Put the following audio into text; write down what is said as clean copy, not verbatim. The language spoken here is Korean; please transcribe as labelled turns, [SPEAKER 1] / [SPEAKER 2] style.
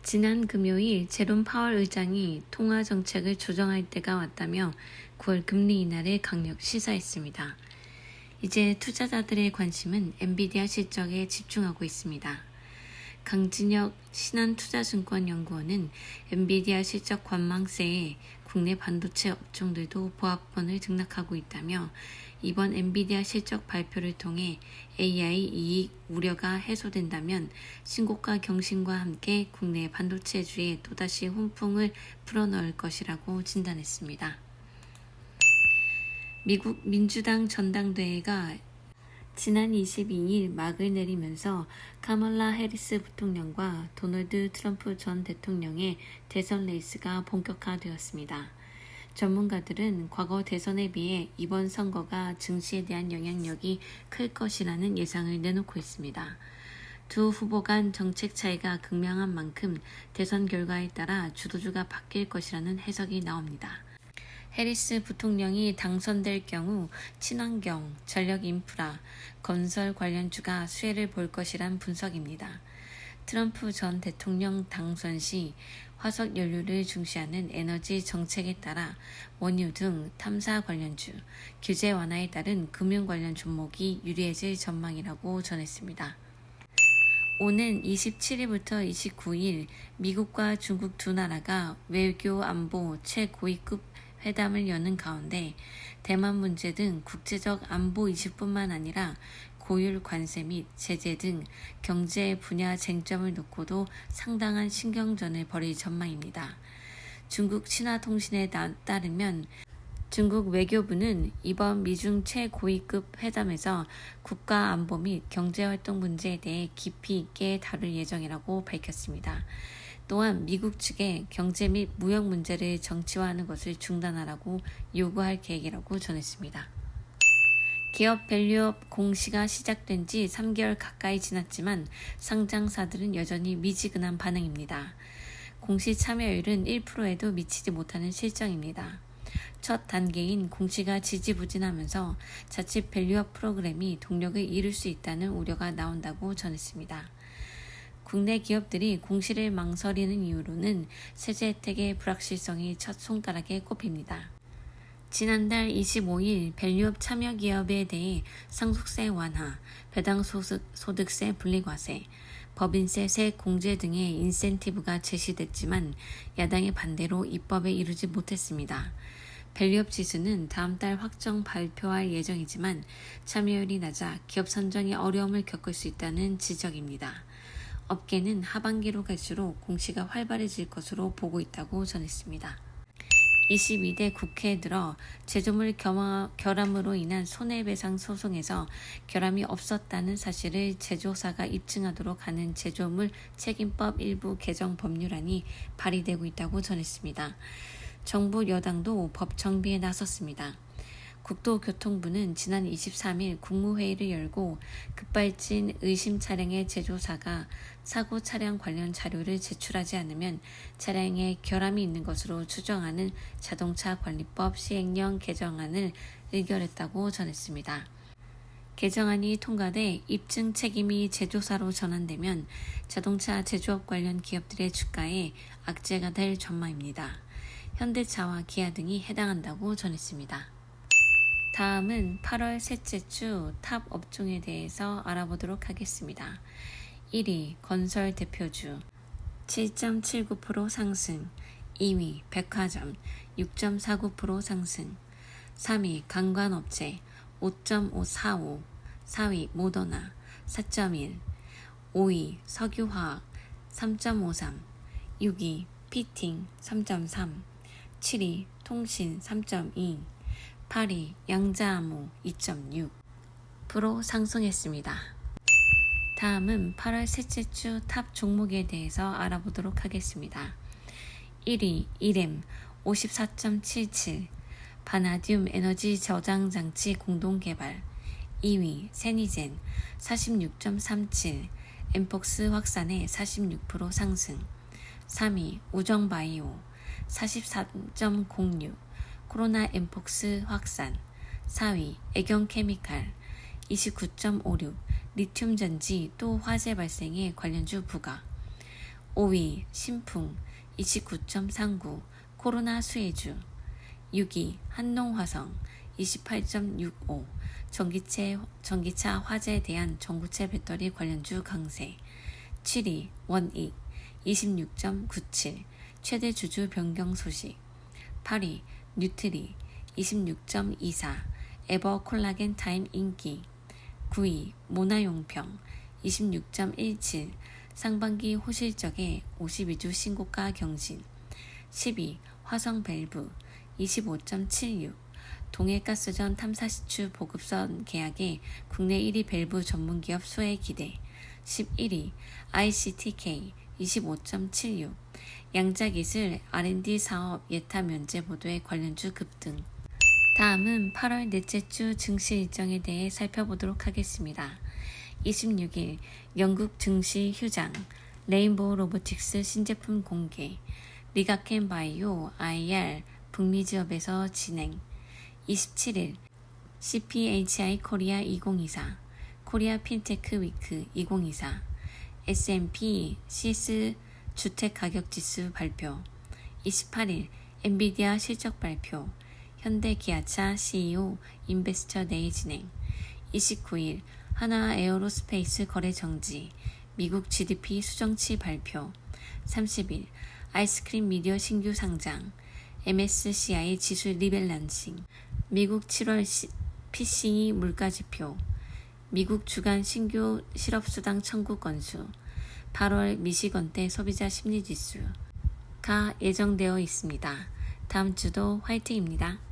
[SPEAKER 1] 지난 금요일 제롬 파월 의장이 통화 정책을 조정할 때가 왔다며 9월 금리 인하를 강력 시사했습니다. 이제 투자자들의 관심은 엔비디아 실적에 집중하고 있습니다. 강진혁 신한투자증권연구원은 엔비디아 실적 관망세에 국내 반도체 업종들도 보합권을 등락하고 있다며 이번 엔비디아 실적 발표를 통해 AI 이익 우려가 해소된다면 신고가 경신과 함께 국내 반도체주에 또다시 훈풍을 불어넣을 것이라고 진단했습니다. 미국 민주당 전당대회가 지난 22일 막을 내리면서 카멀라 해리스 부통령과 도널드 트럼프 전 대통령의 대선 레이스가 본격화되었습니다. 전문가들은 과거 대선에 비해 이번 선거가 증시에 대한 영향력이 클 것이라는 예상을 내놓고 있습니다. 두 후보 간 정책 차이가 극명한 만큼 대선 결과에 따라 주도주가 바뀔 것이라는 해석이 나옵니다. 해리스 부통령이 당선될 경우 친환경, 전력 인프라, 건설 관련주가 수혜를 볼 것이란 분석입니다. 트럼프 전 대통령 당선 시 화석 연료를 중시하는 에너지 정책에 따라 원유 등 탐사 관련주, 규제 완화에 따른 금융 관련 종목이 유리해질 전망이라고 전했습니다. 오는 27일부터 29일 미국과 중국 두 나라가 외교 안보 최고위급 회담을 여는 가운데 대만 문제 등 국제적 안보 이슈뿐만 아니라 고율 관세 및 제재 등 경제 분야 쟁점을 놓고도 상당한 신경전을 벌일 전망입니다. 중국 신화통신에 따르면 중국 외교부는 이번 미중 최고위급 회담에서 국가 안보 및 경제활동 문제에 대해 깊이 있게 다룰 예정이라고 밝혔습니다. 또한 미국 측에 경제 및 무역 문제를 정치화하는 것을 중단하라고 요구할 계획이라고 전했습니다. 기업 밸류업 공시가 시작된 지 3개월 가까이 지났지만 상장사들은 여전히 미지근한 반응입니다. 공시 참여율은 1%에도 미치지 못하는 실정입니다. 첫 단계인 공시가 지지부진하면서 자칫 밸류업 프로그램이 동력을 잃을 수 있다는 우려가 나온다고 전했습니다. 국내 기업들이 공시를 망설이는 이유로는 세제 혜택의 불확실성이 첫 손가락에 꼽힙니다. 지난달 25일 밸류업 참여 기업에 대해 상속세 완화, 배당 소득세 분리과세, 법인세 세액 공제 등의 인센티브가 제시됐지만 야당의 반대로 입법에 이르지 못했습니다. 밸류업 지수는 다음 달 확정 발표할 예정이지만 참여율이 낮아 기업 선정에 어려움을 겪을 수 있다는 지적입니다. 업계는 하반기로 갈수록 공시가 활발해질 것으로 보고 있다고 전했습니다. 22대 국회에 들어 제조물 결함으로 인한 손해배상 소송에서 결함이 없었다는 사실을 제조사가 입증하도록 하는 제조물 책임법 일부 개정 법률안이 발의되고 있다고 전했습니다. 정부 여당도 법 정비에 나섰습니다. 국토교통부는 지난 23일 국무회의를 열고 급발진 의심 차량의 제조사가 사고 차량 관련 자료를 제출하지 않으면 차량에 결함이 있는 것으로 추정하는 자동차 관리법 시행령 개정안을 의결했다고 전했습니다. 개정안이 통과돼 입증 책임이 제조사로 전환되면 자동차 제조업 관련 기업들의 주가에 악재가 될 전망입니다. 현대차와 기아 등이 해당한다고 전했습니다. 다음은 8월 셋째 주 탑 업종에 대해서 알아보도록 하겠습니다. 1위 건설 대표주 7.79% 상승, 2위 백화점 6.49% 상승, 3위 관광업체 5.45, 4위 모더나 4.1, 5위 석유화학 3.53, 6위 피팅 3.3, 7위 통신 3.2, 8위 양자암호 2.6% 상승했습니다. 다음은 8월 셋째 주 탑 종목에 대해서 알아보도록 하겠습니다. 1위 이렘 54.77, 바나듐 에너지 저장 장치 공동 개발. 2위 세니젠 46.37, 엠폭스 확산에 46% 상승. 3위 우정바이오 44.06, 코로나 엠폭스 확산. 4위 애경케미칼 29.56, 리튬 전지 또 화재 발생에 관련주 부각. 5위 신풍 29.39 코로나 수혜주. 6위 한농화성 28.65 전기차 화재에 대한 전구체 배터리 관련주 강세. 7위 원익 26.97 최대 주주 변경 소식. 8위 뉴트리 26.24 에버 콜라겐 타임 인기. 9위 모나용평 26.17 상반기 호실적의 52주 신고가 경신. 10위 화성밸브 25.76 동해가스전 탐사시추 보급선 계약에 국내 1위 밸브 전문기업 수혜 기대. 11위 ICTK 25.76 양자기술 R&D 사업 예타 면제 보도에 관련주 급등. 다음은 8월 넷째 주 증시 일정에 대해 살펴보도록 하겠습니다. 26일 영국 증시 휴장, 레인보우 로보틱스 신제품 공개, 리가켄 바이오 IR 북미 지역에서 진행. 27일 CPHI 코리아 2024, 코리아 핀테크 위크 2024, S&P CS 주택가격지수 발표. 28일 엔비디아 실적 발표, 현대기아차 CEO 인베스터 데이 진행. 29일 하나 에어로스페이스 거래 정지, 미국 GDP 수정치 발표. 30일 아이스크림 미디어 신규 상장, MSCI 지수 리밸런싱, 미국 7월 PCE 물가지표, 미국 주간 신규 실업수당 청구 건수, 8월 미시건대 소비자 심리지수가 예정되어 있습니다. 다음 주도 화이팅입니다.